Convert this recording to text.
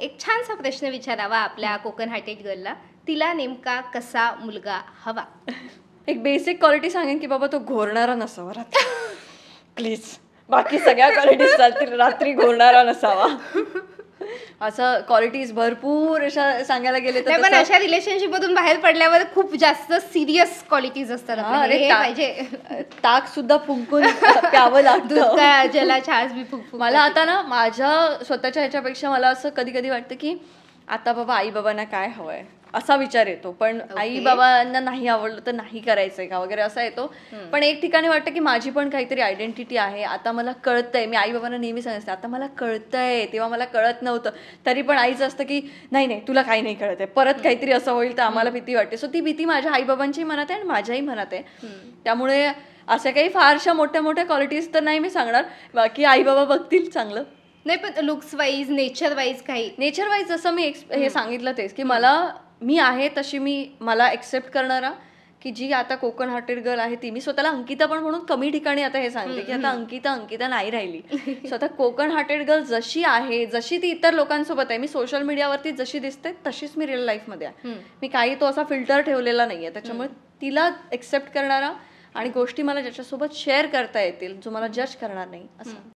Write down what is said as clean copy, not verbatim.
एक छानसा प्रश्न विचारावा आपल्या कोकण हार्टेड गर्लला, तिला नेमका कसा मुलगा हवा? एक बेसिक क्वालिटी सांगेन की बाबा तो घोरणारा नसावा रात्री, प्लीज. बाकी सगळ्या क्वालिटीज चालतील, रात्री घोरणारा नसावा. असं क्वालिटीज भरपूर अशा सांगायला गेले तर. पण अशा रिलेशनशिप मधून बाहेर पडल्यावर खूप जास्त सिरियस क्वालिटीज असतात. ताक सुद्धा फुंकून प्यावं लागतं, जलाच्या आज मी फुंकून. मला आता ना माझ्या स्वतःच्या ह्याच्यापेक्षा मला असं कधी कधी वाटतं की आता बाबा आई बाबांना काय हवंय असा विचार येतो. पण आई बाबांना नाही आवडलं तर नाही करायचंय का वगैरे असा येतो. पण एक ठिकाणी वाटतं की माझी पण काहीतरी आयडेंटिटी आहे. आता मला कळतंय, मी आई बाबांना नेहमी सांगते आता मला कळतंय, तेव्हा मला कळत नव्हतं. तरी पण आईचं असतं की नाही नाही तुला काही नाही कळत आहे, परत काहीतरी असं होईल तर आम्हाला भीती वाटते. सो ती भीती माझ्या आई बाबांची मनात आहे आणि माझ्याही मनात आहे. त्यामुळे अशा काही फारशा मोठ्या मोठ्या क्वालिटीज तर नाही मी सांगणार, बाकी आई बाबा बघतील चांगलं. नाही पण लुक्स वाईज, नेचर वाईज काही. नेचर वाईज जसं मी हे सांगितलं तेच की मी आहे तशी मला एक्सेप्ट करणारा, की जी आता कोकण हार्टेड गर्ल आहे ती. मी स्वतःला अंकिता पण म्हणून कमी ठिकाणी आता हे सांगते की आता अंकिता नाही राहिली. स्वतः कोकण हार्टेड गर्ल जशी आहे, जशी ती इतर लोकांसोबत आहे, मी सोशल मीडियावरती जशी दिसते तशीच मी रिअल लाईफमध्ये आहे. मी काही तो असा फिल्टर ठेवलेला नाहीये. त्याच्यामुळे तिला एक्सेप्ट करणारा आणि गोष्टी मला ज्याच्यासोबत शेअर करता येतील, जो मला जज करणार नाही असं.